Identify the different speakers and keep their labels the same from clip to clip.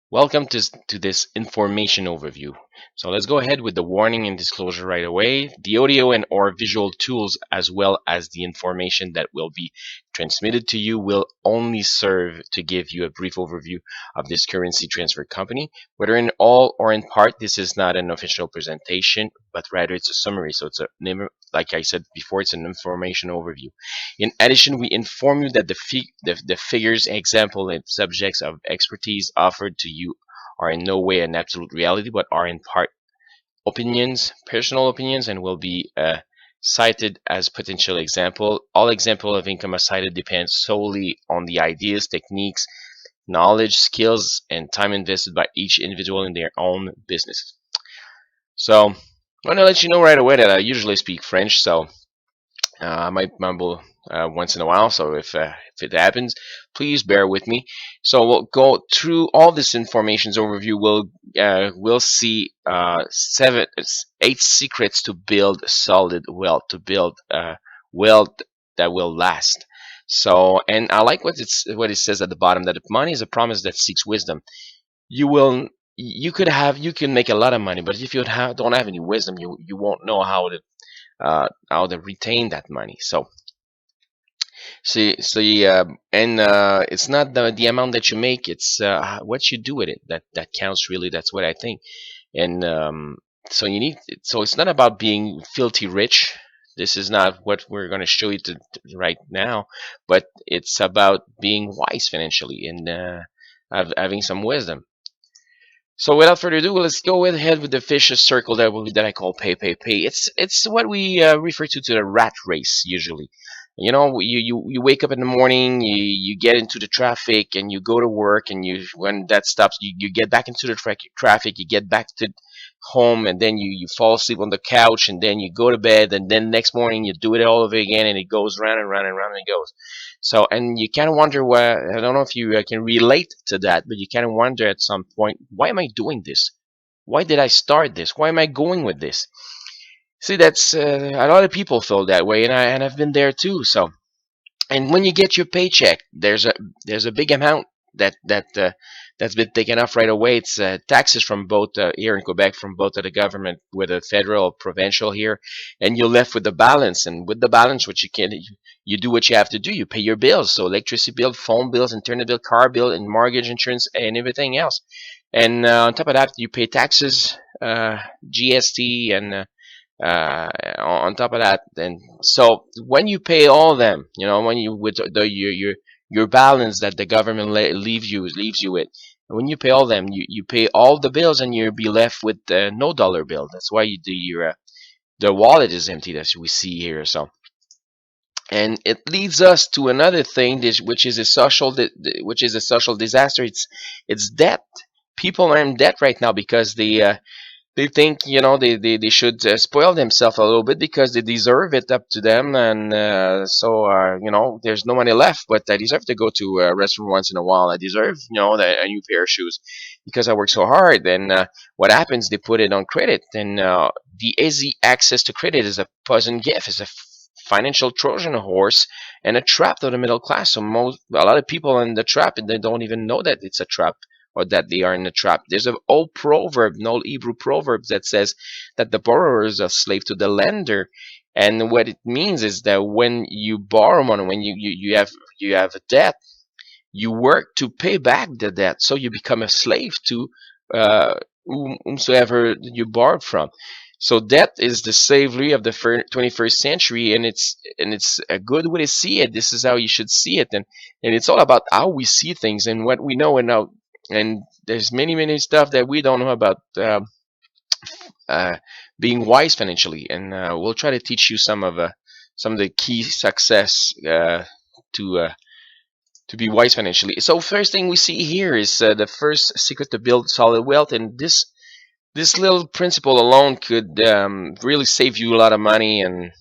Speaker 1: Welcome to this information overview. So let's go ahead with the warning and disclosure right away. The audio and or visual tools as well as the information that will be transmitted to you will only serve to give you a brief overview of this currency transfer company. Whether in all or in part, this is not an official presentation, but rather it's a summary. So like I said before, it's an information overview. In addition, we inform you that the figures, example, and subjects of expertise offered to you are in no way an absolute reality, but are in part opinions, personal opinions, and will be cited as potential example. All example of income as cited depends solely on the ideas, techniques, knowledge, skills, and time invested by each individual in their own business. So, I want to let you know right away that I usually speak French, so I might mumble once in a while, so if it happens, please bear with me. So we'll go through all this information's overview. We'll see eight secrets to build solid wealth, to build wealth that will last. So, and I like what it says at the bottom, that money is a promise that seeks wisdom. You will you can make a lot of money, but if you don't have any wisdom, you won't know how to retain that money. And it's not the amount that you make; it's what you do with it that counts really. That's what I think. And so you need. So it's not about being filthy rich. This is not what we're going to show you right now, but it's about being wise financially and having some wisdom. So without further ado, let's go ahead with the vicious circle that I call pay. It's what we refer to the rat race usually. You know, you wake up in the morning, you get into the traffic, and you go to work, and when that stops, you get back into the traffic, you get back to home, and then you fall asleep on the couch, and then you go to bed, and then next morning you do it all over again, and it goes round and round and round and it goes. So, and you kind of wonder why. I don't know if you can relate to that, but you kind of wonder at some point, why am I doing this? Why did I start this? Why am I going with this? See, that's a lot of people feel that way, and I've been there too. So, and when you get your paycheck, there's a big amount that's been taken off right away. It's taxes from both here in Quebec, from both of the government, whether federal, provincial here, and you're left with the balance. And with the balance, what you do what you have to do. You pay your bills, so electricity bill, phone bills, internet bill, car bill, and mortgage insurance, and everything else. And on top of that, you pay taxes, GST, and on top of that, and so when you pay all of them, when you with your balance that the government leaves you with, when you pay all of them, you pay all the bills, and you'll be left with no dollar bill. That's why you do your the wallet is empty, as we see here. So, and it leads us to another thing, which is a social disaster. It's debt. People are in debt right now because they think they should spoil themselves a little bit because they deserve it up to them, and there's no money left, but I deserve to go to a restaurant once in a while. I deserve a new pair of shoes because I work so hard. And what happens, they put it on credit, and the easy access to credit is a poison gift, is a financial Trojan horse and a trap to the middle class. So a lot of people in the trap, and they don't even know that it's a trap or that they are in a trap. There's an old Hebrew proverb that says that the borrower is a slave to the lender. And what it means is that when you borrow money, when you have a debt, you work to pay back the debt. So you become a slave to whomsoever you borrowed from. So debt is the slavery of the 21st century, and it's a good way to see it. This is how you should see it, and it's all about how we see things and what we know and now. And there's many stuff that we don't know about uh, being wise financially, and we'll try to teach you some of the key success to uh, to be wise financially. So first thing we see here is the first secret to build solid wealth, and this little principle alone could really save you a lot of money and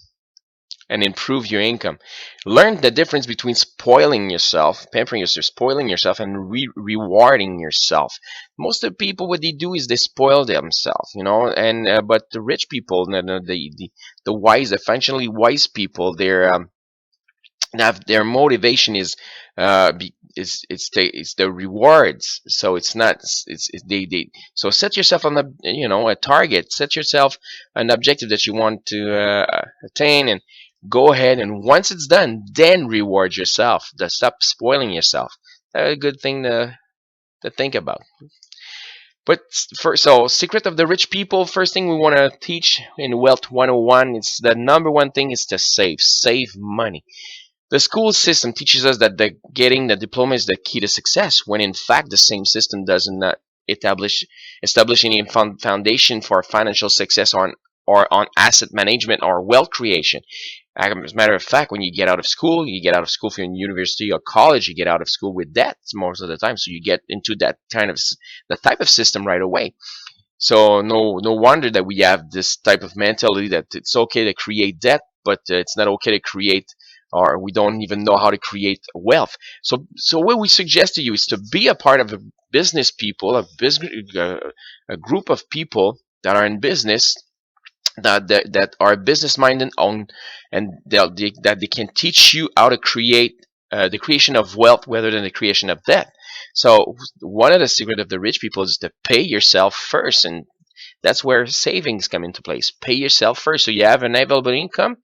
Speaker 1: improve your income. Learn the difference between spoiling yourself, pampering yourself, spoiling yourself, and rewarding yourself. Most of the people, what they do is they spoil themselves, and but the rich people, the wise, the financially wise people, Now their motivation is it's the rewards. So it's not they so set yourself on a target, set yourself an objective that you want to attain, and go ahead, and once it's done, then reward yourself. Stop spoiling yourself. That's a good thing to think about. But first, so secret of the rich people, first thing we want to teach in Wealth 101 is the number one thing is to save money. The school system teaches us that getting the diploma is the key to success, when in fact the same system does not establish any foundation for financial success or on asset management or wealth creation. As a matter of fact, when you get out of school from university or college, you get out of school with debt most of the time. So you get into that kind of the type of system right away. So no wonder that we have this type of mentality that it's okay to create debt, but it's not okay to create, or we don't even know how to create wealth. So what we suggest to you is to be a part of a business people, a group of people that are in business, that are business minded on, and that they can teach you how to create the creation of wealth rather than the creation of debt. So one of the secret of the rich people is to pay yourself first, and that's where savings come into place. Pay yourself first, so you have an available income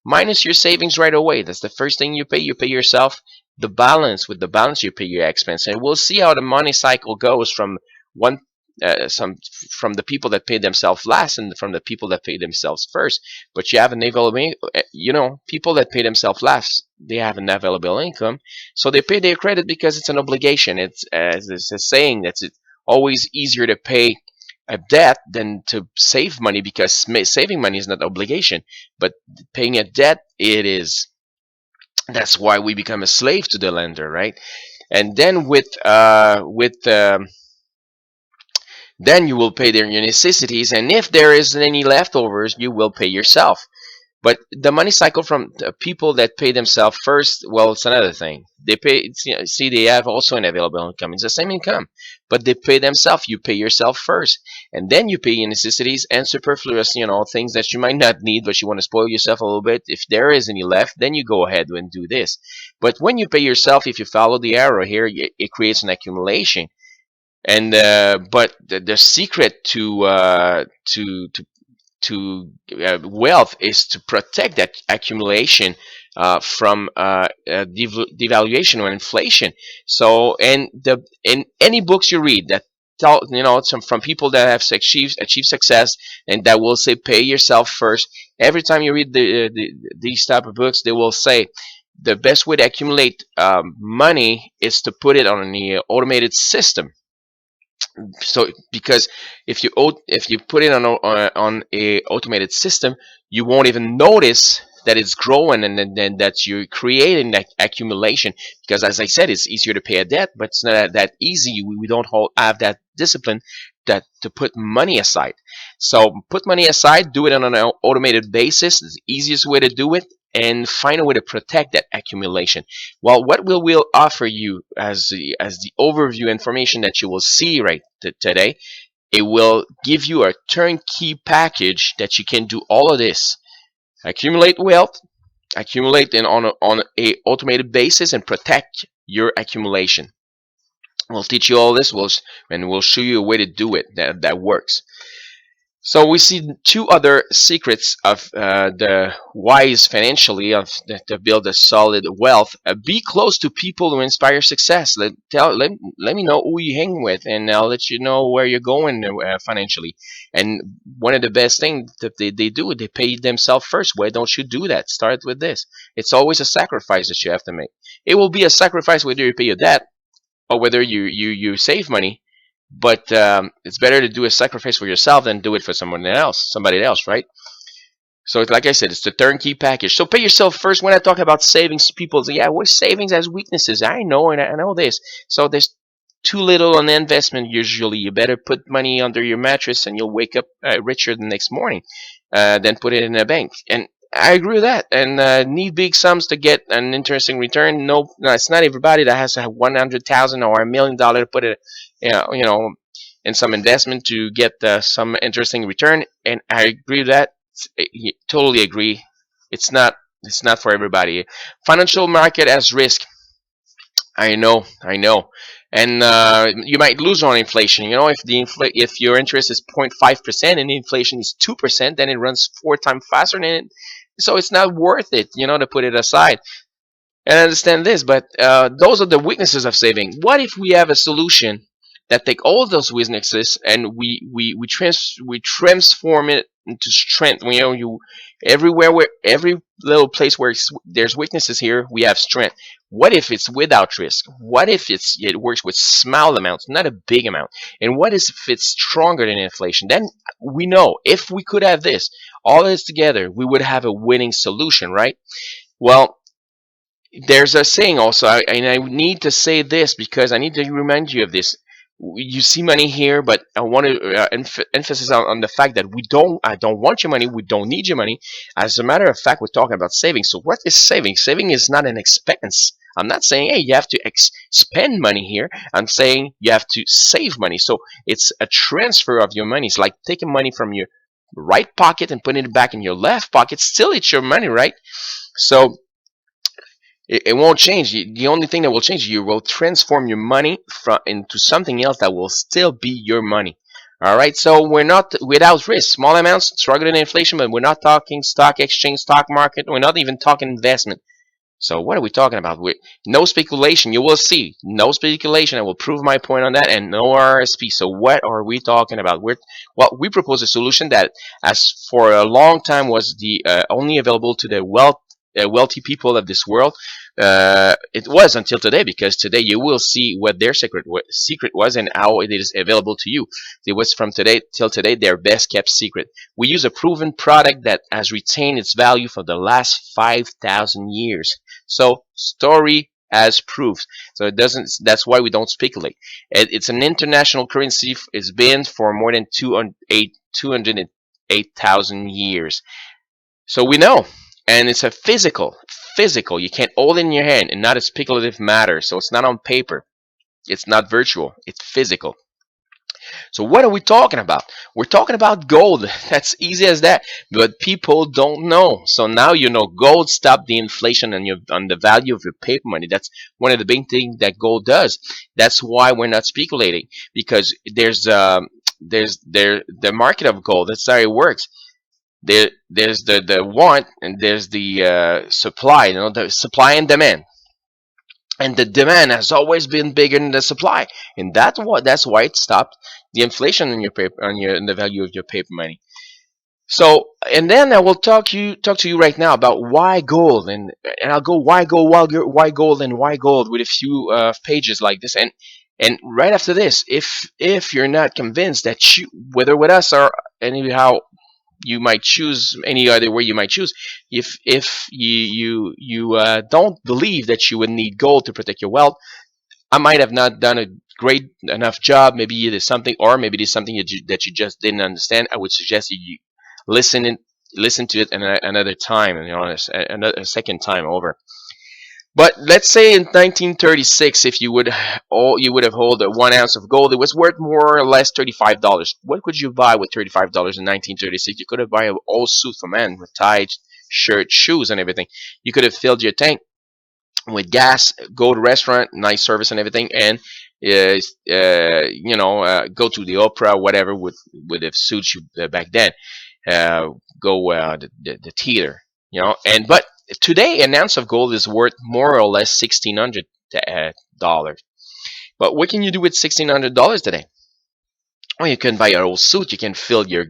Speaker 1: minus your savings right away. That's the first thing you pay. You pay yourself the balance. With the balance, you pay your expense, and we'll see how the money cycle goes from one some from the people that pay themselves last and from the people that pay themselves first. But you have an available, people that pay themselves last, they have an available income, so they pay their credit because it's an obligation. It's as it's a saying that's it's always easier to pay a debt than to save money, because saving money is not an obligation, but paying a debt it is. That's why we become a slave to the lender, right? And then then you will pay their necessities, and if there is any leftovers, you will pay yourself. But the money cycle from the people that pay themselves first, well, it's another thing. They pay. See, they have also an available income. It's the same income, but they pay themselves. You pay yourself first, and then you pay your necessities and superfluous, things that you might not need, but you want to spoil yourself a little bit. If there is any left, then you go ahead and do this. But when you pay yourself, if you follow the arrow here, it creates an accumulation. And but the secret to wealth is to protect that accumulation from devaluation or inflation. So, and the in any books you read that tell some from people that have achieved success, and that will say pay yourself first. Every time you read these type of books, they will say the best way to accumulate money is to put it on an automated system. So because if you put it on a automated system, you won't even notice that it's growing, and then that you're creating that accumulation. Because as I said, it's easier to pay a debt, but it's not that easy. We don't have that discipline that to put money aside. So put money aside, do it on an automated basis. It's the easiest way to do it, and find a way to protect that accumulation. Well, what will offer you as the overview information that you will see right today? It will give you a turnkey package that you can do all of this: accumulate wealth, accumulate on a automated basis, and protect your accumulation. We'll teach you all this. And we'll show you a way to do it that works. So we see two other secrets of the wise financially to build a solid wealth. Be close to people who inspire success. Let me know who you hang with, and I'll let you know where you're going financially. And one of the best things that they do, they pay themselves first. Why don't you do that? Start with this. It's always a sacrifice that you have to make. It will be a sacrifice whether you pay your debt or whether you save money, but it's better to do a sacrifice for yourself than do it for somebody else, right? So like I said, it's the turnkey package. So pay yourself first. When I talk about savings, people say, yeah, what savings has weaknesses? I know, and I know this. So there's too little on the investment usually. You better put money under your mattress and you'll wake up richer the next morning than put it in a bank. And I agree with that. And need big sums to get an interesting return. No, it's not everybody that has to have 100,000 or $1 million to put it, in some investment to get some interesting return. And I agree with that. Totally agree. It's not It's not for everybody. Financial market as risk. I know, and you might lose on inflation. If your interest is 0.5% and inflation is 2%, then it runs 4 times faster, so it's not worth it. To put it aside. And I understand this, but those are the weaknesses of saving. What if we have a solution that take all those weaknesses and we transform it into strength? You everywhere where every little place where there's weaknesses here, we have strength. What if it's without risk? What if it works with small amounts, not a big amount? And what if it's stronger than inflation? Then we know if we could have this all this together, we would have a winning solution, right? Well, there's a saying also, and I need to say this because I need to remind you of this. You see money here, but I want to emphasis on the fact that we don't. I don't want your money. We don't need your money. As a matter of fact, we're talking about saving. So, what is saving? Saving is not an expense. I'm not saying, hey, you have to spend money here. I'm saying you have to save money. So, it's a transfer of your money. It's like taking money from your right pocket and putting it back in your left pocket. Still, it's your money, right? So, it won't change. The only thing that will change, you will transform your money into something else that will still be your money. All right. So we're not without risk. Small amounts, struggling inflation, but we're not talking stock exchange, stock market. We're not even talking investment. So what are we talking about? No speculation. You will see no speculation. I will prove my point on that, and no RSP. So what are we talking about? We propose a solution that, as for a long time, was the only available to the wealthy people of this world. It was until today, because today you will see what their secret was and how it is available to you. It was from today till today their best kept secret. We use a proven product that has retained its value for the last 5,000 years. So story as proof. So it doesn't. That's why we don't speculate. It's an international currency. It's been for more than 208,000 years. So we know, and it's a physical. You can't hold it in your hand, and not a speculative matter. So it's not on paper. It's not virtual. It's physical. So what are we talking about? We're talking about gold. That's easy as that. But people don't know. So now you know gold stopped the inflation on the value of your paper money. That's one of the big things that gold does. That's why we're not speculating, because there's the market of gold. That's how it works. There's the want, and there's the supply. The supply and demand, and the demand has always been bigger than the supply, and that's why it stopped the inflation in your paper in the value of your paper money. So, and then I will talk to you right now about why gold, and I'll go why gold, and why gold with a few pages like this, and right after this, if you're not convinced that whether with us or anyhow you might choose any other way you might choose. If you don't believe that you would need gold to protect your wealth, I might have not done a great enough job. Maybe it is something, or maybe it is something that you just didn't understand. I would suggest you listen in, listen to it another time, and a second time over. But let's say in 1936, if you would have hold 1 ounce of gold, it was worth more or less $35. What could you buy with $35 in 1936? You could have bought a whole suit for men with ties, shirt, shoes, and everything. You could have filled your tank with gas, go to restaurant, nice service and everything, and go to the opera, whatever would have suits you back then. Go the theater, and but today an ounce of gold is worth more or less $1,600. But what can you do with $1,600 today? Well, you can buy your old suit, you can fill your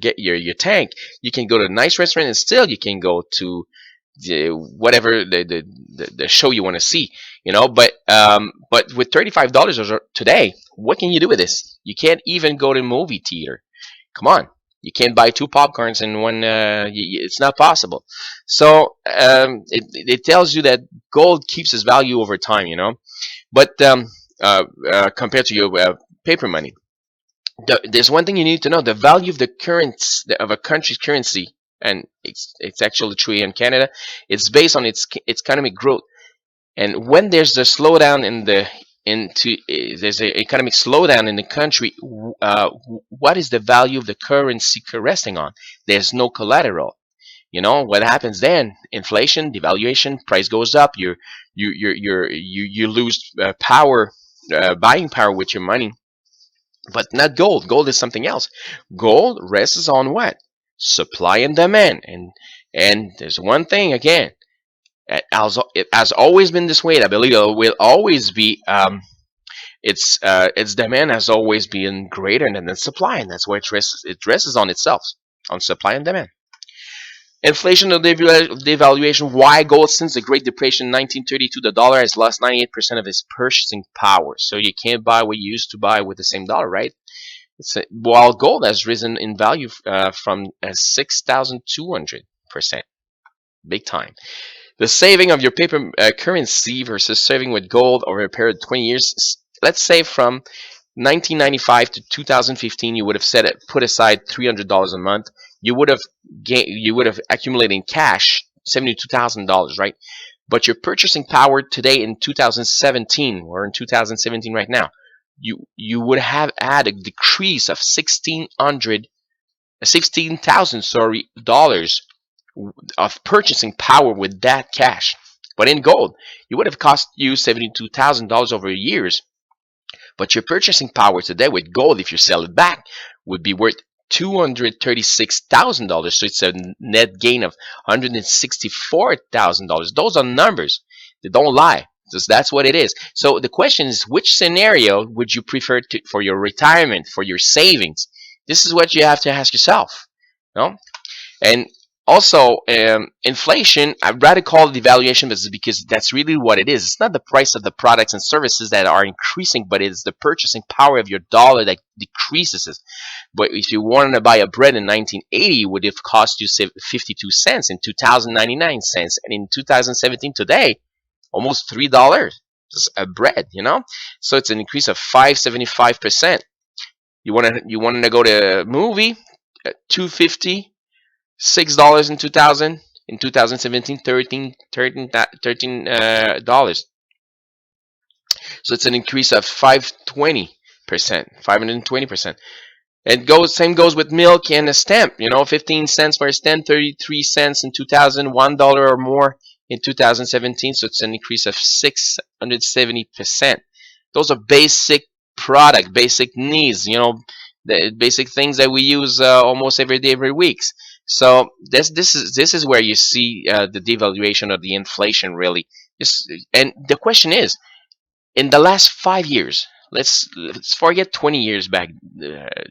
Speaker 1: tank, you can go to a nice restaurant, and still you can go to whatever the show you want to see, but with $35 today, what can you do with this? You can't even go to a movie theater. Come on, you can't buy two popcorns in one. It's not possible. So it tells you that gold keeps its value over time, but compared to your paper money. There's one thing you need to know: the value of the currency of a country's currency, and it's actually true in Canada. It's based on its economic growth, and when there's a slowdown there's an economic slowdown in the country, what is the value of the currency resting on? There's no collateral. You know what happens then? Inflation, devaluation, price goes up. You lose power, buying power with your money. But not gold. Gold is something else. Gold rests on what? Supply and demand. And there's one thing again. It has always been this way. I believe it will always be. Its demand has always been greater than the supply, and that's why it rests on itself, on supply and demand. Inflation or devaluation. Why gold? Since the Great Depression in 1932, the dollar has lost 98% of its purchasing power. So you can't buy what you used to buy with the same dollar, right? While gold has risen in value from 6,200%, big time. The saving of your paper currency versus saving with gold over a period of 20 years. Let's say from 1995 to 2015, you would have put aside $300 a month. You would have accumulated in cash $72,000, right? But your purchasing power today in 2017, or in 2017 right now, you would have had a decrease of 16,000, sorry, dollars of purchasing power with that cash. But in gold, it would have cost you $72,000 over years. But your purchasing power today with gold, if you sell it back, would be worth $236,000. So it's a net gain of $164,000. Those are numbers. They don't lie. That's what it is. So the question is, which scenario would you prefer for your retirement, for your savings? This is what you have to ask yourself. No? And also, inflation, I'd rather call it devaluation because that's really what it is. It's not the price of the products and services that are increasing, but it's the purchasing power of your dollar that decreases. But if you wanted to buy a bread in 1980, it would have cost you 52 cents, in 2099 cents, and in 2017 today, almost $3 a bread, So it's an increase of 575%. You wanted to go to a movie, 250. $6 in 2000, in 2017 $13. So it's an increase of 520%. It same goes with milk and a stamp. 15 cents for a stamp, 33 cents in 2000, $1 or more in 2017. So it's an increase of 670%. Those are basic basic needs. The basic things that we use almost every day, every week. So this is where you see the devaluation or the inflation really. And the question is, in the last 5 years, let's forget 20 years back,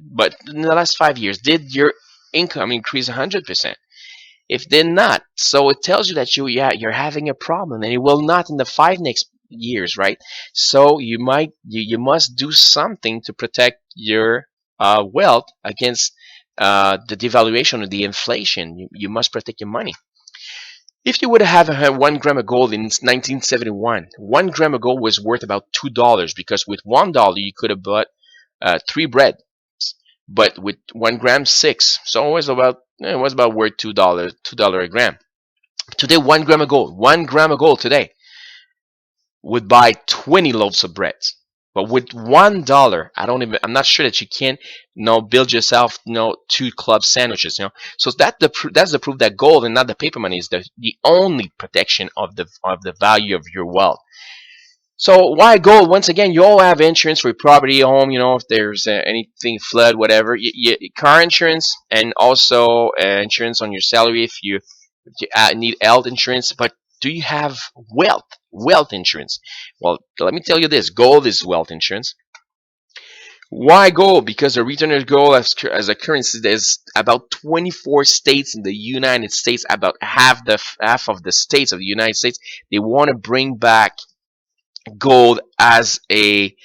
Speaker 1: but in the last 5 years, did your income increase 100%? If did not, so it tells you that you're having a problem, and it will not in the next 5 years, right? So you must do something to protect your wealth against the devaluation or the inflation. You must protect your money. If you would have had 1 gram of gold in 1971, 1 gram of gold was worth about $2, because with $1 you could have bought 3 bread, but with 1 gram, 6. So it was about worth $2 a gram. Today, 1 gram of gold today would buy 20 loaves of bread. But with $1, I'm not sure that you can, build yourself, 2 club sandwiches, So that's the proof that gold and not the paper money is the only protection of the value of your wealth. So why gold? Once again, you all have insurance for your property, home. If there's anything, flood, whatever, car insurance, and also insurance on your salary if you need health insurance. But do you have wealth insurance? Well, let me tell you this: gold is wealth insurance. Why gold? Because the return of gold as a currency, there's about 24 states in the United States, about half of the states of the United States, they want to bring back gold as a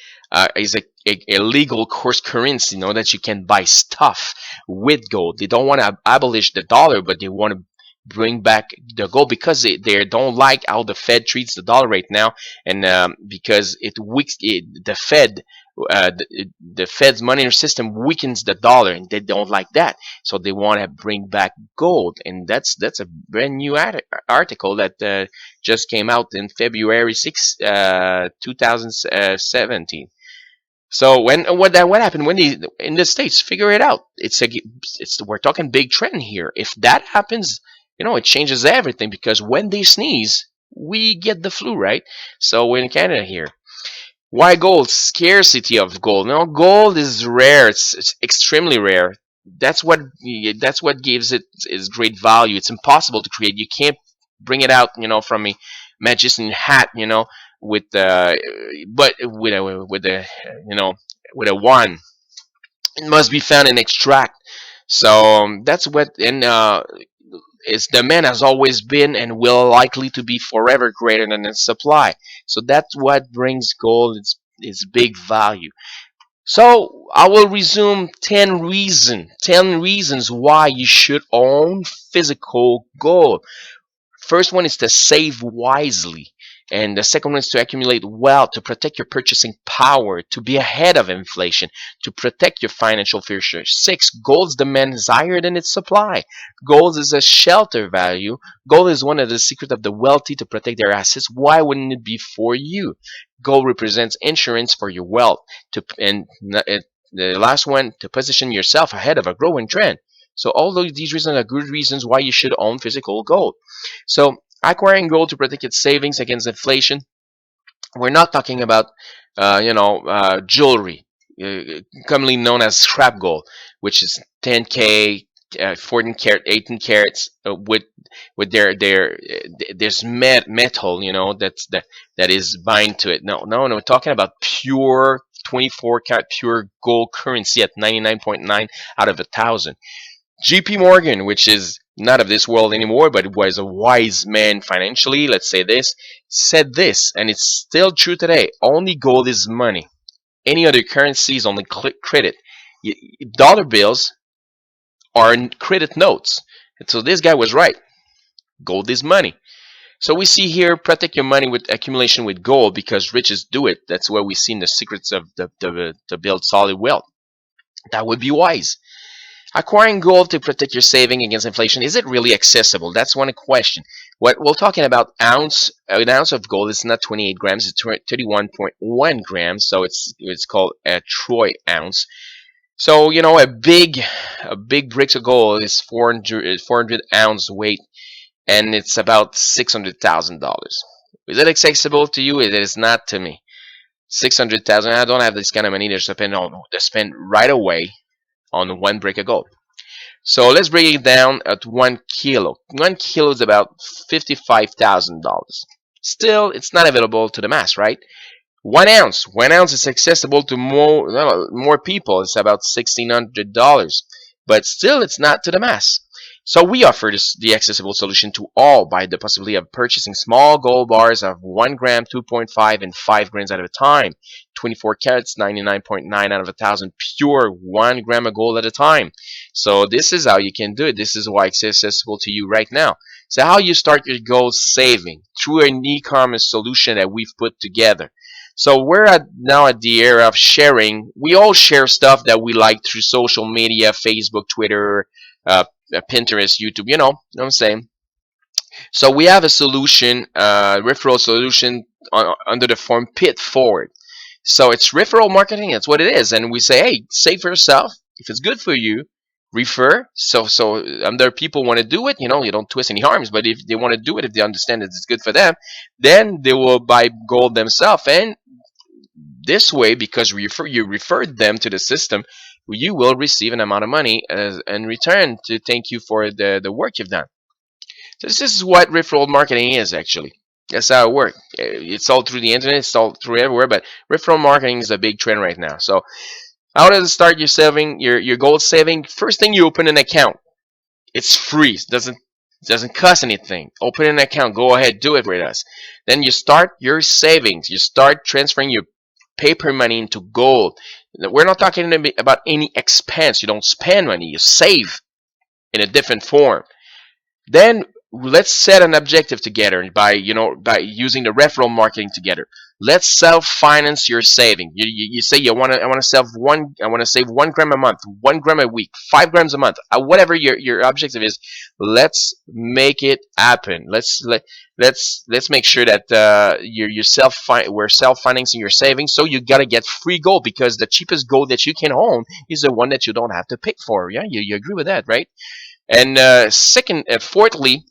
Speaker 1: legal course currency, that you can buy stuff with gold. They don't want to abolish the dollar, but they want to bring back the gold because they don't like how the Fed treats the dollar right now, and because the Fed's money system weakens the dollar, and they don't like that. So they want to bring back gold, and that's a brand new article that just came out in February 6, 2017. So what happened when in the States figure it out? We're talking big trend here. If that happens, it changes everything because when they sneeze, we get the flu, right? So we're in Canada here. Why gold? Scarcity of gold. No, gold is rare. It's extremely rare. That's what gives it its great value. It's impossible to create. You can't bring it out, from a magician hat, with but with a wand. It must be found and extract. So that's what and is demand has always been and will likely to be forever greater than its supply. So that's what brings gold its big value. So I will resume 10 reasons why you should own physical gold. First one is to save wisely. And the second one is to accumulate wealth, to protect your purchasing power, to be ahead of inflation, to protect your financial future. Six, gold's demand is higher than its supply. Gold is a shelter value. Gold is one of the secrets of the wealthy to protect their assets. Why wouldn't it be for you? Gold represents insurance for your wealth. The last one, to position yourself ahead of a growing trend. So all these reasons are good reasons why you should own physical gold. So acquiring gold to protect its savings against inflation. We're not talking about, jewelry, commonly known as scrap gold, which is 10K, 14 karat, 18 carats, with there's metal, that is bind to it. No, no, no. We're talking about pure 24 karat pure gold currency at 99.9 out of 1,000. JP Morgan, which is not of this world anymore, but was a wise man financially, let's say this, said this, and it's still true today. Only gold is money. Any other currency is only credit. Dollar bills are credit notes. And so this guy was right. Gold is money. So we see here, protect your money with accumulation with gold because riches do it. That's where we see in the secrets of to build solid wealth. That would be wise. Acquiring gold to protect your saving against inflation, is it really accessible? That's one question. What we're talking about, an ounce of gold is not 28 grams, it's 31.1 grams, so it's called a troy ounce. So, a big bricks of gold is 400 ounce weight, and it's about $600,000. Is it accessible to you? It is not to me. 600,000. I don't have this kind of money to spend right away on one brick of gold. So let's break it down at 1 kilo. 1 kilo is about $55,000. Still, it's not available to the mass, right? 1 ounce. 1 ounce is accessible to more people. It's about $1,600. But still, it's not to the mass. So we offer the accessible solution to all by the possibility of purchasing small gold bars of 1 gram, 2.5, and 5 grams at a time. 24 carats, 99.9 out of 1,000, pure 1 gram of gold at a time. So this is how you can do it. This is why it's accessible to you right now. So how you start your gold saving through an e-commerce solution that we've put together. So we're now at the era of sharing. We all share stuff that we like through social media, Facebook, Twitter, Pinterest, YouTube. You know what I'm saying? So we have a solution, referral solution under the form Pit Forward. So it's referral marketing. That's what it is. And we say, hey, save for yourself. If it's good for you, refer. So other people want to do it. You don't twist any arms. But if they want to do it, if they understand that it's good for them, then they will buy gold themselves. And this way, because you referred them to the system, you will receive an amount of money in return to thank you for the work you've done. So this is what referral marketing is actually. That's how it works. It's all through the internet. It's all through everywhere. But referral marketing is a big trend right now. So how to start your saving, your gold saving? First thing, you open an account. It's free. It doesn't cost anything. Open an account. Go ahead, do it with us. Then you start your savings. You start transferring your paper money into gold. We're not talking about any expense. You don't spend money. You save in a different form. Then let's set an objective together by using the referral marketing together. Let's self-finance your saving. You say I want to save 1 gram a month, 1 gram a week, 5 grams a month, whatever your objective is. Let's make it happen. Let's make sure that we're self-financing your savings. So you gotta get free gold because the cheapest gold that you can own is the one that you don't have to pay for. Yeah, you agree with that, right? And fourthly,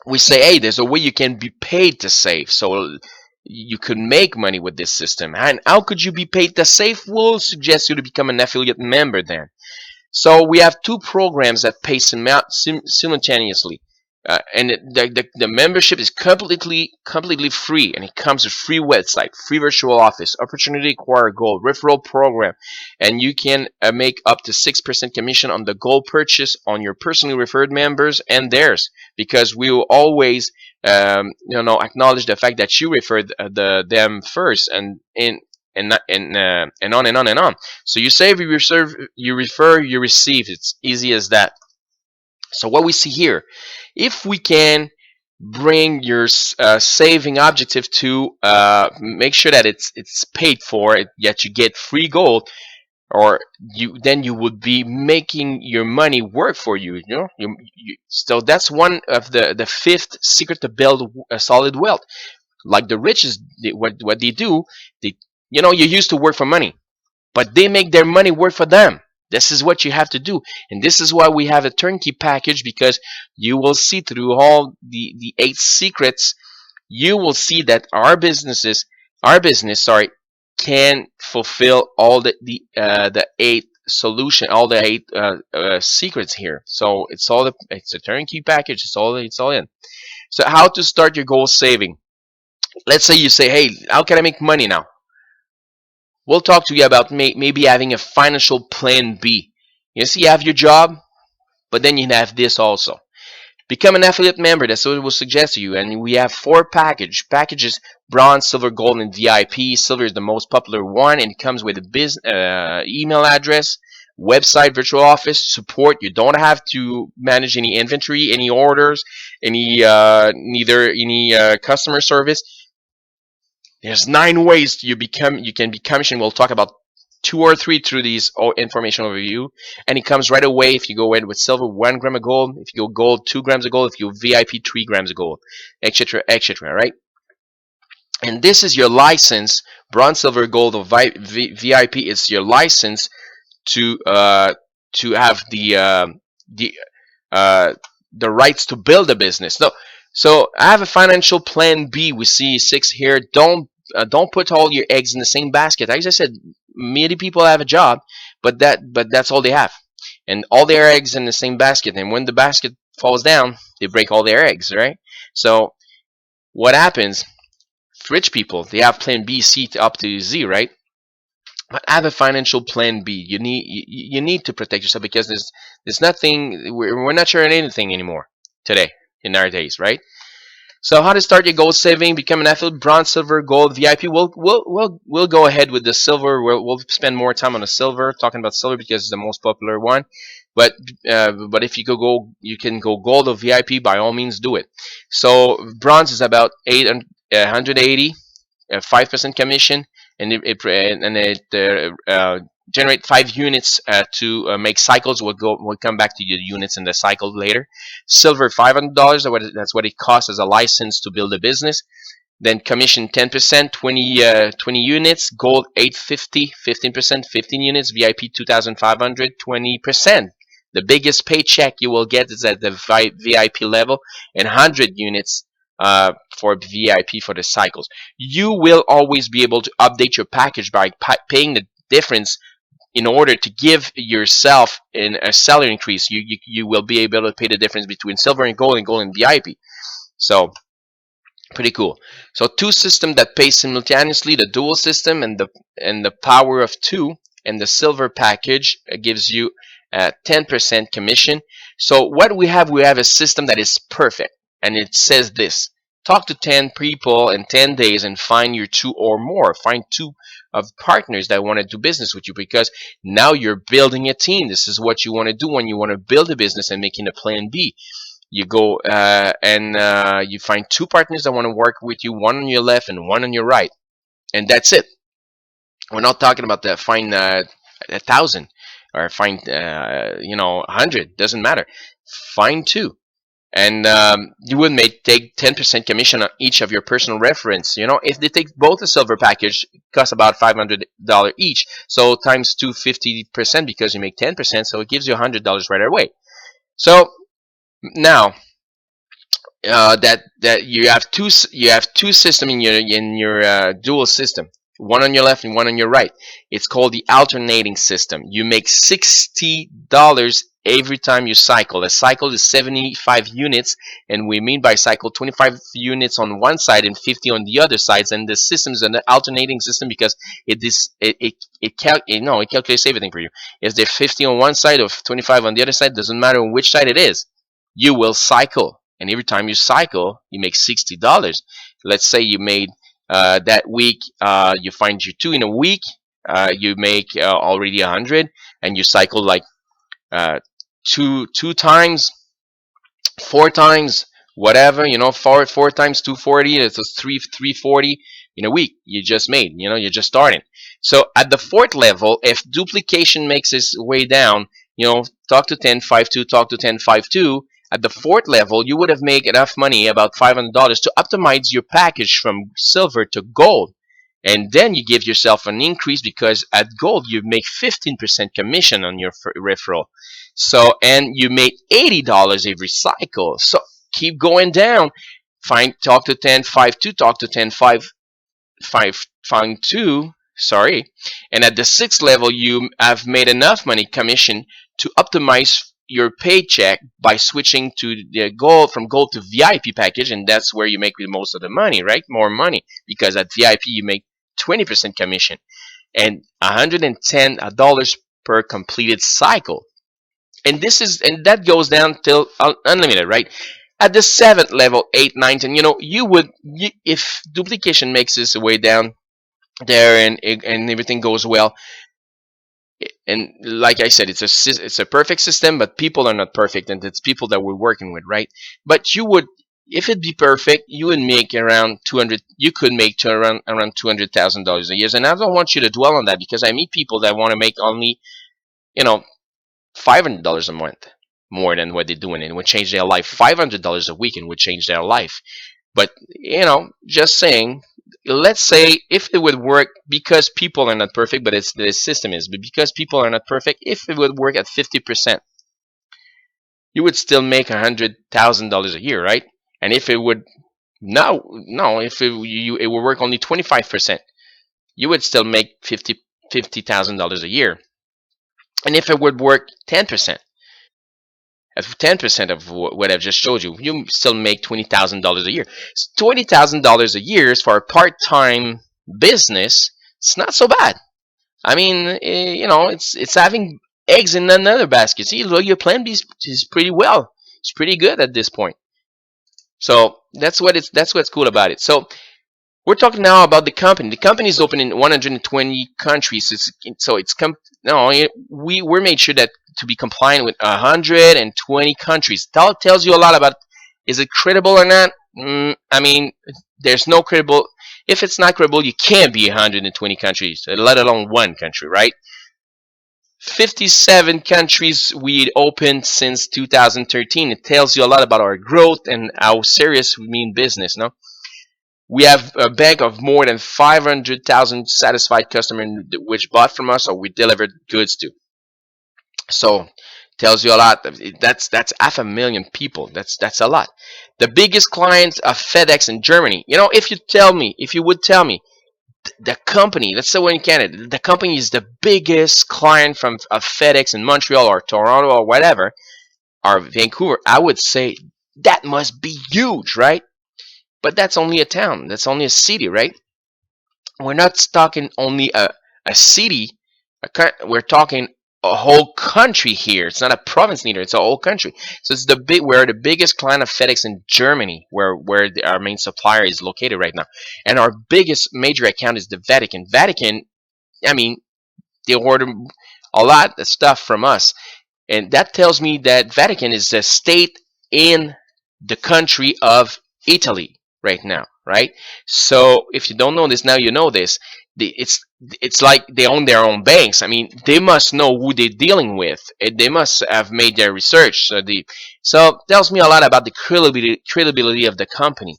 Speaker 1: we say, hey, there's a way you can be paid to save. So you could make money with this system. And how could you be paid to save? We'll suggest you to become an affiliate member then. So we have two programs that pay simultaneously. And the membership is completely free, and it comes with free website, free virtual office, opportunity to acquire gold, referral program, and you can make up to 6% commission on the gold purchase on your personally referred members and theirs, because we will always acknowledge the fact that you referred them first, and on and on and on. So you save, you refer, you receive. It's easy as that. So what we see here, if we can bring your saving objective to make sure that it's paid for, yet you get free gold, or you would be making your money work for you. So that's one of the fifth secret to build a solid wealth. Like the rich is what they do. They you used to work for money, but they make their money work for them. This is what you have to do, and this is why we have a turnkey package, because you will see through all the 8 secrets, you will see that our business, sorry, can fulfill all the 8 solution, all the 8 secrets here. So it's a turnkey package. It's all in. So how to start your goal saving? Let's say you say, hey, how can I make money now? We'll talk to you about maybe having a financial plan B. You see, you have your job, but then you have this also. Become an affiliate member. That's what we'll suggest to you. And we have 4 packages: bronze, silver, gold, and VIP. Silver is the most popular one, and it comes with a email address, website, virtual office, support. You don't have to manage any inventory, any orders, neither any customer service. There's 9 ways you can be commissioned. We'll talk about 2 or 3 through these information overview, and it comes right away. If you go in with silver, 1 gram of gold. If you go gold, 2 grams of gold. If you go VIP, 3 grams of gold, etc., etc. Right? And this is your license. Bronze, silver, gold, or VIP is your license to have the the rights to build a business. No, so I have a financial plan B. We see 6 here. Don't put all your eggs in the same basket. As I said, many people have a job, but that's all they have, and all their eggs in the same basket. And when the basket falls down, they break all their eggs, right? So what happens? Rich people, they have plan B, C up to Z, right? But have a financial plan B. You need to protect yourself, because there's nothing. We're not sure in anything anymore today in our days, right? So how to start your gold saving? Become an affiliate: bronze, silver, gold, VIP. We'll go ahead with the silver. We'll spend more time on the silver, talking about silver because it's the most popular one. But if you can go gold or VIP. By all means, do it. So bronze is about 880, 5% commission, and it generate 5 units to make cycles. We'll come back to your units in the cycle later. Silver, $500. That's what it costs as a license to build a business. Then commission 10%, 20 units. Gold 850, 15%, 15 units. VIP 2,500, 20%. The biggest paycheck you will get is at the VIP level, and 100 units for VIP for the cycles. You will always be able to update your package by paying the difference in order to give yourself a salary increase. You will be able to pay the difference between silver and gold and VIP. So pretty cool. So 2 systems that pay simultaneously: the dual system and the power of 2, and the silver package gives you 10% commission. So what we have a system that is perfect, and it says this: talk to 10 people in 10 days and find your 2 or more. Find 2 of partners that want to do business with you, because now you're building a team. This is what you want to do when you want to build a business and making a plan B. You go and you find 2 partners that want to work with you, one on your left and one on your right, and that's it. We're not talking about find 1,000 or find 100. Doesn't matter. Find 2. And you would take 10% commission on each of your personal reference. If they take both a silver package, it costs about $500 each. So times 250%, because you make 10%, so it gives you $100 right away. So now that you have two system in your dual system, one on your left and one on your right. It's called the alternating system. You make $60 every time you cycle. A cycle is 75 units, and we mean by cycle 25 units on one side and 50 on the other sides. And the system is an alternating system because it calculates everything for you. If there's 50 on one side or 25 on the other side, doesn't matter on which side it is, you will cycle, and every time you cycle you make $60. Let's say you made that week, you find you two in a week, you make already 100, and you cycle like two times, four times, whatever, four times 240, it's 340 in a week you just made. You're just starting. So at the fourth level, if duplication makes its way down, talk to 1052, talk to 1052. At the fourth level, you would have made enough money, about $500, to optimize your package from silver to gold. And then you give yourself an increase, because at gold you make 15% commission on your referral. So, and you make $80 every cycle. So keep going down. Talk to 1052, talk to 1052. Sorry. And at the sixth level, you have made enough money commission to optimize your paycheck by switching to the gold, from gold to VIP package, and that's where you make the most of the money, right? More money, because at VIP you make 20% commission and $110 per completed cycle. And that goes down till unlimited, right? At the seventh level, 8, 9, 10, if duplication makes its way down there, and everything goes well, and like I said, it's a perfect system, but people are not perfect, and it's people that we're working with, right? But if it be perfect, you would make around 200. You could make to around $200,000 a year. And I don't want you to dwell on that, because I meet people that want to make only, you know $500 a month more than what they're doing, and it would change their life. $500 a week, and would change their life. But just saying, let's say if it would work, because people are not perfect, but the system is. But because people are not perfect, if it would work at 50%, you would still make $100,000 a year, right? And if it would no, if it would work only 25%, you would still make $50,000 a year. And if it would work 10%, at 10% of what I've just showed you, you still make $20,000 a year. So $20,000 a year for a part-time business. It's not so bad. I mean, it's having eggs in another basket. See, look, your plan B is pretty well. It's pretty good at this point. So that's what's cool about it. So we're talking now about the company. The company is open in 120 countries. No, we're made sure that to be compliant with 120 countries. That tells you a lot about, is it credible or not? I mean, there's no credible. If it's not credible, you can't be 120 countries, let alone one country, right? 57 countries we opened since 2013. It tells you a lot about our growth and how serious we mean business, no? We have a bank of more than 500,000 satisfied customers which bought from us or we delivered goods to. So tells you a lot. That's 500,000 people. That's a lot. The biggest clients are FedEx in Germany. If you would tell me the company, let's say we're in Canada, the company is the biggest client of FedEx in Montreal or Toronto or whatever, or Vancouver, I would say that must be huge, right? But that's only a town. That's only a city, right? We're not talking only a city. We're talking a whole country here. It's not a province neither. It's a whole country. So we're the biggest client of FedEx in Germany, where our main supplier is located right now. And our biggest major account is the Vatican. Vatican, I mean, they order a lot of stuff from us. And that tells me that Vatican is the state in the country of Italy right now, right? So if you don't know this, now you know this. It's like they own their own banks. I mean, they must know who they're dealing with. They must have made their research. So it tells me a lot about the credibility of the company.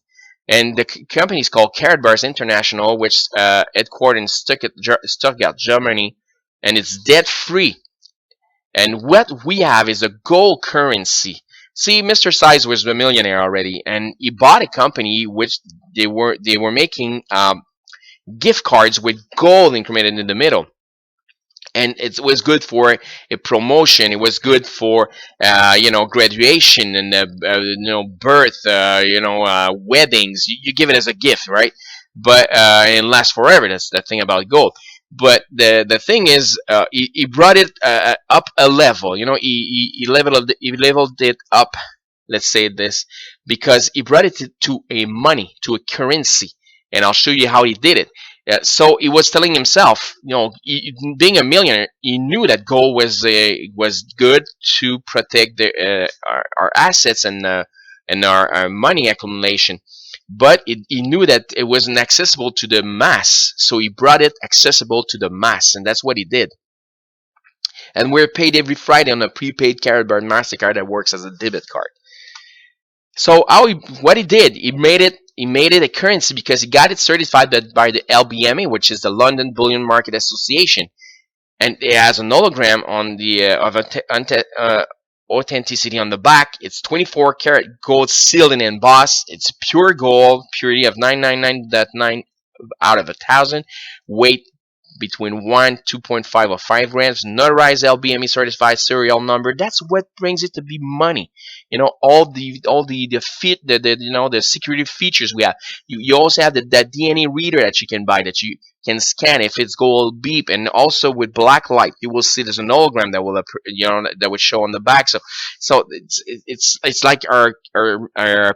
Speaker 1: And the company is called Carrot Bars International, which headquartered in Stuttgart, Germany, and it's debt free. And what we have is a gold currency. See, Mr. Size was a millionaire already, and he bought a company which they were making gift cards with gold incremented in the middle, and it was good for a promotion. It was good for graduation and birth, weddings. You give it as a gift, right? But it lasts forever. That's the thing about gold. But the thing is, he brought it up a level. He leveled it up. Let's say this, because he brought it to a money, to a currency, and I'll show you how he did it. So he was telling himself, being a millionaire, he knew that gold was good to protect our assets and our money accumulation. But he knew that it wasn't accessible to the mass, so he brought it accessible to the mass, and that's what he did. And we're paid every Friday on a prepaid Carrot Mastercard that works as a debit card. So what he did, he made it a currency because he got it certified by the LBMA, which is the London Bullion Market Association, and it has an hologram on the authenticity on the back. It's 24 karat gold sealed and embossed. It's pure gold, purity of 999.9 out of 1,000, weight between 1, 2.5 or 5 grams, notarized LBME certified serial number. That's what brings it to be money. All the security features we have. You also have that DNA reader that you can buy, that you can scan. If it's gold, beep. And also with black light, you will see there's an hologram that will show on the back. So it's like our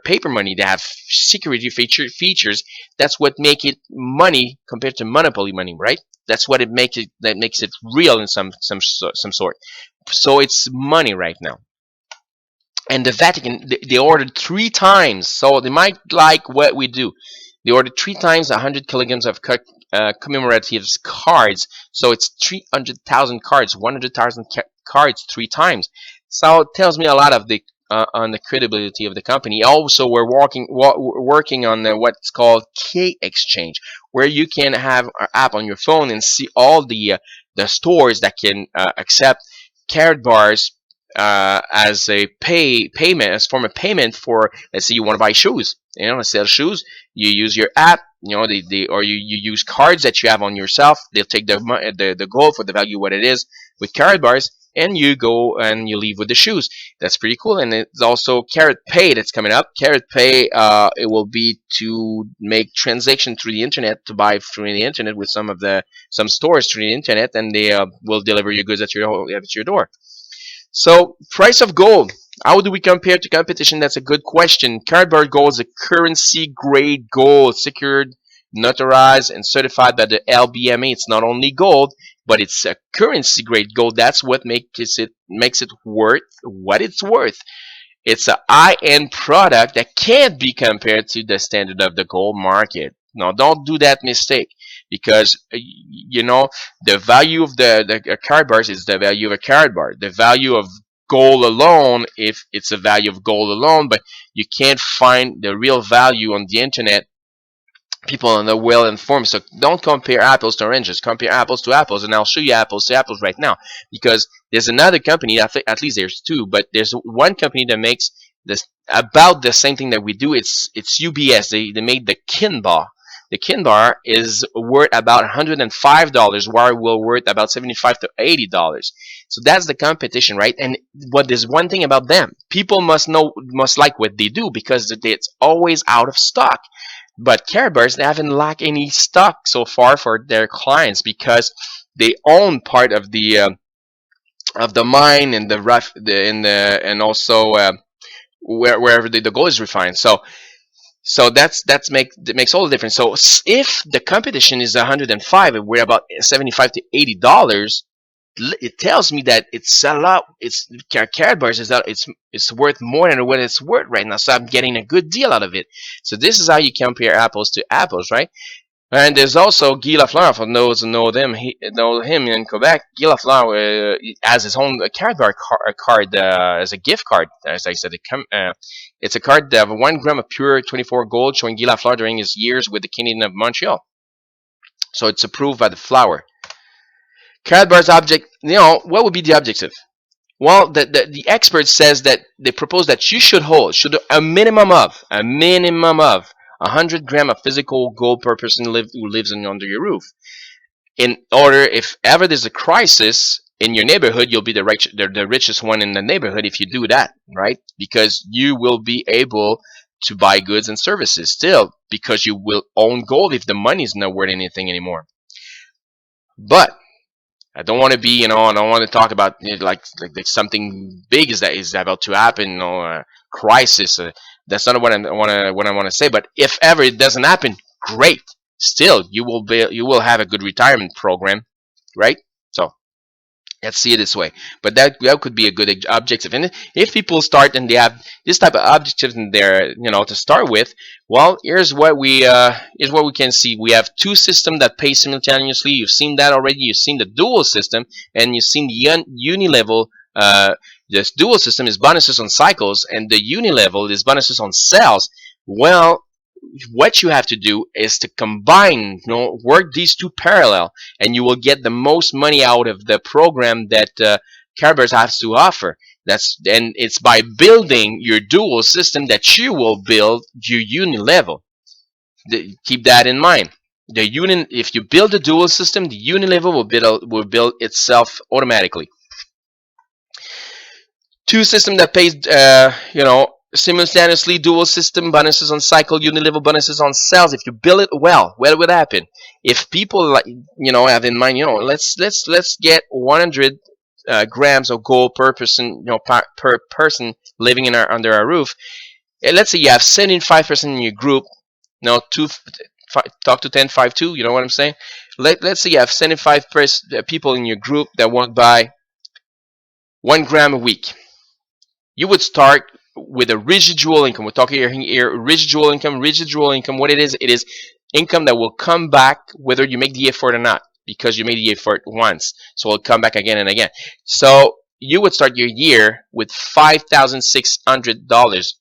Speaker 1: paper money. They have security features. That's what make it money compared to monopoly money, right? That's what makes it real in some sort. So it's money right now. And the Vatican, they ordered 3 times, so they might like what we do. They ordered 3 times 100 kilograms of commemorative cards, so it's 300,000 cards, 100,000 cards 3 times. So it tells me a lot of the on the credibility of the company. Also, we're working on what's called K Exchange, where you can have an app on your phone and see all the stores that can accept carrot bars as a payment, as form of payment for, let's say you want to buy shoes, sell shoes. You use your app, or you use cards that you have on yourself. They'll take the gold for the value what it is with carrot bars, and you go and you leave with the shoes. That's pretty cool. And it's also Carrot Pay that's coming up. Carrot Pay, it will be to make transaction through the internet, to buy through the internet with some stores through the internet, and they will deliver your goods at your door. So, price of gold. How do we compare to competition? That's a good question. Cardboard gold is a currency grade gold, secured, notarized, and certified by the LBMA. It's not only gold, but it's a currency grade gold. That's what makes it worth what it's worth. It's a high-end product that can't be compared to the standard of the gold market. Now, don't do that mistake, because the value of the card bars is the value of a card bar. The value of gold alone, if it's a value of gold alone, but you can't find the real value on the internet. People are not well informed, so don't compare apples to oranges. Compare apples to apples, and I'll show you apples to apples right now, because there's another company. I think at least there's two, but there's one company that makes this about the same thing that we do. It's UBS. They made the kin bar. The kin bar is worth about $105, while it will worth about $75 to $80. So that's the competition, right? And what there's one thing about them, people must like what they do, because it's always out of stock. But Care Bears, they haven't lacked any stock so far for their clients, because they own part of the mine and the rough and also wherever the gold is refined. So that makes all the difference. So if the competition is 105 and we're about $75 to $80, it tells me that it's a lot. It's Carrot Bars is that it's worth more than what it's worth right now. So I'm getting a good deal out of it. So this is how you compare apples to apples, right? And there's also Guy Lafleur, for those who know him in Quebec. Guy Lafleur has his own Carrot Bar card as a gift card. As I said, it's a card that have 1 gram of pure 24 gold, showing Guy Lafleur during his years with the Canadian of Montreal. So it's approved by the flower. Carrot Bar's object, what would be the objective? Well, the expert says that they propose that you should a minimum of 100 gram of physical gold per person who lives under your roof. In order, if ever there's a crisis in your neighborhood, you'll be the richest one in the neighborhood if you do that, right? Because you will be able to buy goods and services still, because you will own gold if the money is not worth anything anymore. But I don't want to be, I don't want to talk about like something big is about to happen, a crisis. That's not what I want to say. But if ever it doesn't happen, great. Still, you will have a good retirement program, right? So let's see it this way. But that could be a good objective. And if people start and they have this type of objectives in there, to start with, well, here's what we can see. We have two systems that pay simultaneously. You've seen that already. You've seen the dual system, and you've seen the uni-level. This dual system is bonuses on cycles, and the uni-level is bonuses on cells. Well, what you have to do is to combine, work these two parallel, and you will get the most money out of the program that Caribers has to offer. And it's by building your dual system that you will build your uni level. Keep that in mind. If you build a dual system, the uni level will build itself automatically. Two system that pays, simultaneously, dual system, bonuses on cycle, unilevel, bonuses on cells. If you build it well, what would happen? If people have in mind, let's get 100 grams of gold per person, per person living under our roof. And let's say you have 75% in your group. Talk to 1052. You know what I'm saying? Let's say you have 75 people in your group that want to buy 1 gram a week. You would start with a residual income. We're talking here residual income. Residual income, what it is income that will come back whether you make the effort or not, because you made the effort once. So it'll come back again and again. So you would start your year with $5,600.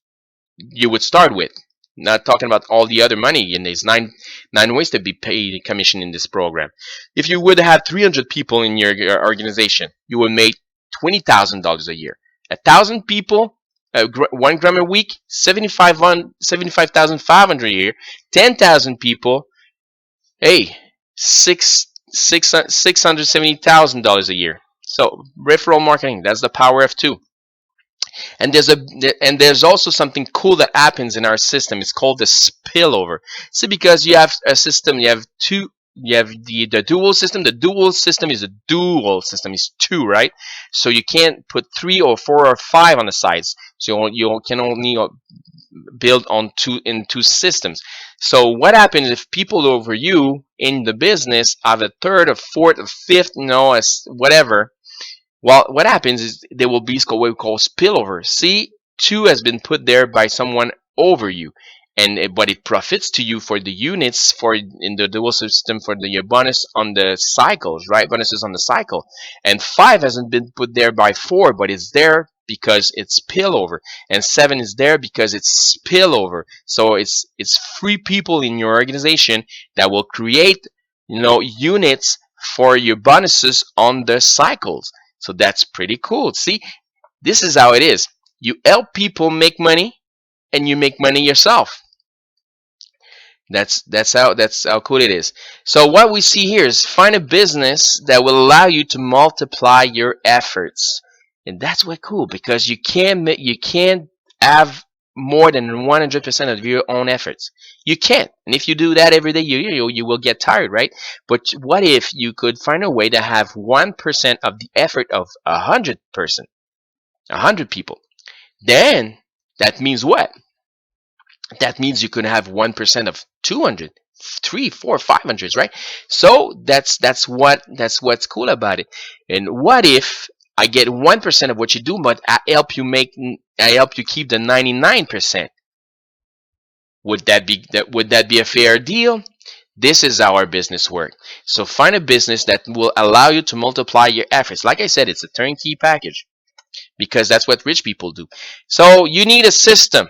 Speaker 1: You would start with. Not talking about all the other money, and there's nine ways to be paid commission in this program. If you would have 300 people in your organization, you would make $20,000 a year. 1,000 people, 1 gram a week, 75,500 a year. 10,000 people, hey, $670,000 a year. So referral marketing, that's the power of two. And there's also something cool that happens in our system. It's called the spillover. See, because you have a system, you have the dual system. The dual system is is two, right? So you can't put 3 or 4 or 5 on the sides. So you can only build in two systems. So what happens if people over you in the business have a third or fourth or fifth, as whatever? Well, what happens is there will be what we call spillover. See, 2 has been put there by someone over you, but it profits to you for the units in the dual system for the bonus on the cycles, right? Bonuses on the cycle, and 5 hasn't been put there by 4, but it's there because it's spillover, and 7 is there because it's spillover. So it's 3 people in your organization that will create, units for your bonuses on the cycles. So that's pretty cool. See, this is how it is. You help people make money, and you make money yourself. That's how cool it is. So what we see here is find a business that will allow you to multiply your efforts, and that's what cool, because you can't have more than 100% of your own efforts. You can't, and if you do that every day, you will get tired, right? But what if you could find a way to have 1% of the effort of 100 people? Then that means what? That means you could have 1% of 200, 3, 4, 500, right? So that's what's cool about it. And what if I get 1% of what you do, but I help you keep the 99%? Would that be a fair deal? This is how our business works. So find a business that will allow you to multiply your efforts. Like I said, it's a turnkey package, because that's what rich people do. So you need a system.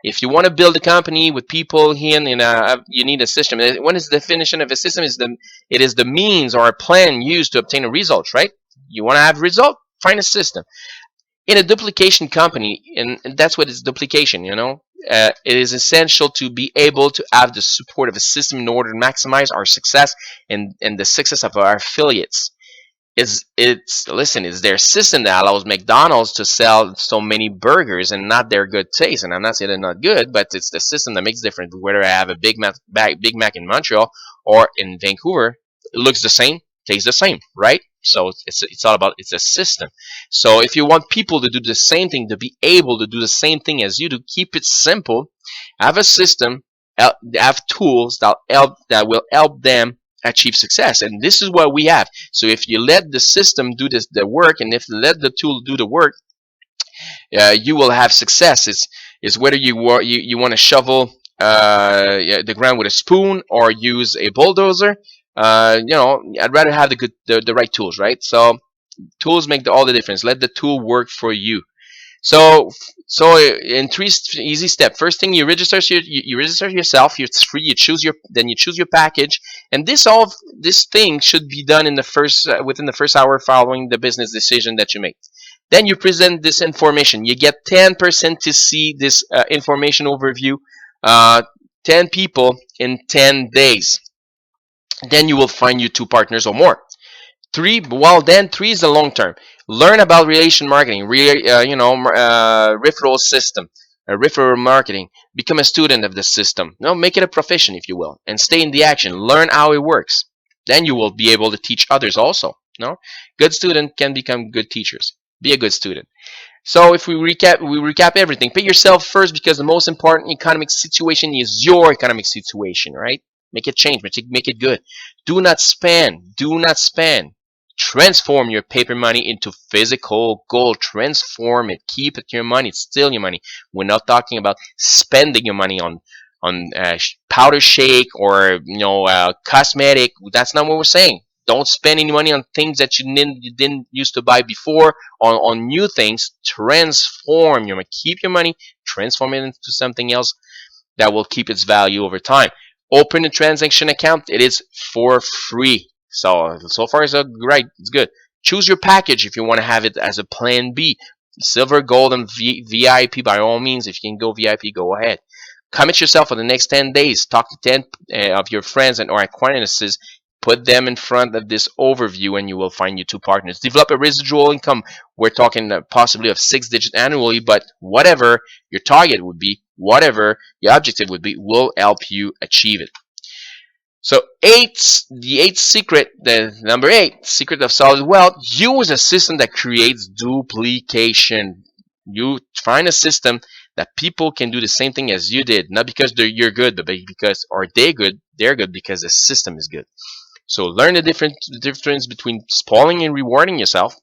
Speaker 1: If you want to build a company with people here, you need a system. What is the definition of a system? It is the means or a plan used to obtain a result, right? You want to have a result? Find a system. In a duplication company, and that's what is duplication, it is essential to be able to have the support of a system in order to maximize our success and the success of our affiliates. It's listen, it's their system that allows McDonald's to sell so many burgers and not their good taste. And I'm not saying they're not good, but it's the system that makes difference. Whether I have a Big Mac in Montreal or in Vancouver, it looks the same, tastes the same, right? So it's all about, it's a system. So if you want people to do the same thing, to be able to do the same thing as you, to keep it simple, have a system, have tools that will help them achieve success. And this is what we have. So if you let the system do the work, and if you let the tool do the work, you will have success. It's whether you want to shovel the ground with a spoon or use a bulldozer. I'd rather have the right tools, right? So tools make all the difference. Let the tool work for you. So in three easy steps. First thing, you register you register yourself. You're free. You choose your package, and this thing should be done in the first within the first hour following the business decision that you make. Then you present this information. You get 10% to see this information overview. 10 people in 10 days. Then you will find you two partners or more. Three is the long term. Learn about relation marketing, referral system, referral marketing. Become a student of the system. Make it a profession, if you will, and stay in the action. Learn how it works. Then you will be able to teach others also. Good student can become good teachers. Be a good student. So if we recap everything. Pay yourself first, because the most important economic situation is your economic situation, right? Make it change. Make it good. Do not spend. Do not spend. Transform your paper money into physical gold. Transform it. Keep it your money. It's still your money. We're not talking about spending your money on powder shake or cosmetic. That's not what we're saying. Don't spend any money on things that you didn't used to buy before. On new things. Transform your money. Keep your money. Transform it into something else that will keep its value over time. Open a transaction account. It is for free. So far, so right. It's good. Choose your package if you want to have it as a plan B. Silver, gold, and VIP. By all means, if you can go VIP, go ahead. Commit yourself for the next 10 days. Talk to 10 of your friends and or acquaintances. Put them in front of this overview, and you will find your two partners. Develop a residual income. We're talking possibly of 6 digits annually, but whatever your target would be, whatever your objective would be, will help you achieve it. So the number 8 secret of solid wealth: use a system that creates duplication. You find a system that people can do the same thing as you did, not because you're good, but because, or they're good because the system is good. So learn the difference between spoiling and rewarding yourself.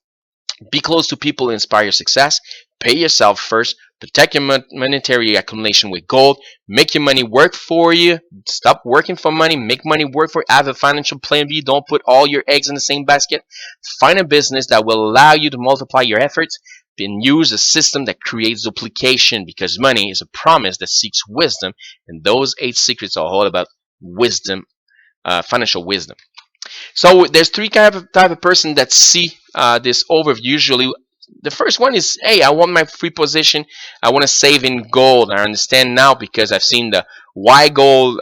Speaker 1: Be close to people, inspire your success. Pay yourself first. Protect your monetary accumulation with gold. Make your money work for you. Stop working for money. Make money work for you. Have a financial plan B. Don't put all your eggs in the same basket. Find a business that will allow you to multiply your efforts. Then use a system that creates duplication, because money is a promise that seeks wisdom. And those 8 secrets are all about wisdom, financial wisdom. So there's 3 type of person that see this overview. Usually, the first one is, hey, I want my free position. I want to save in gold. I understand now because I've seen the why gold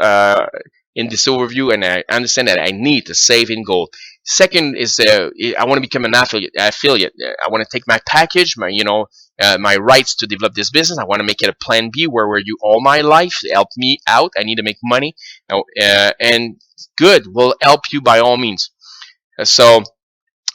Speaker 1: in this overview, and I understand that I need to save in gold. Second is I want to become an affiliate. I want to take my package, my rights to develop this business. I want to make it a plan B where you all my life help me out. I need to make money, and good will help you by all means. So,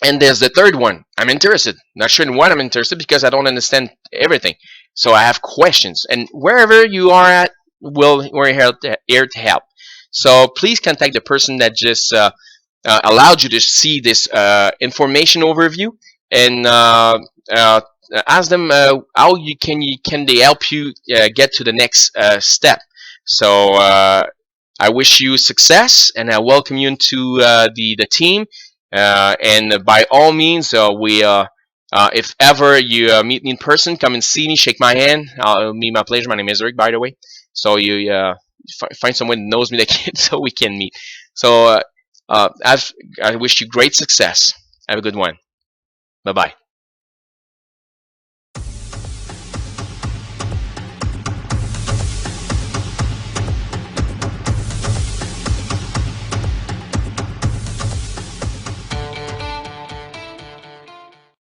Speaker 1: and there's the third one. I'm interested. Not sure in what I'm interested because I don't understand everything. So I have questions. And wherever you are at, we're here to help. So please contact the person that just allowed you to see this information overview, and ask them how can they help you get to the next step. So I wish you success, and I welcome you into the team. And by all means, if ever you meet me in person, come and see me, shake my hand. It'll be my pleasure. My name is Eric, by the way. So you find someone who knows me that so we can meet. So I wish you great success. Have a good one. Bye bye.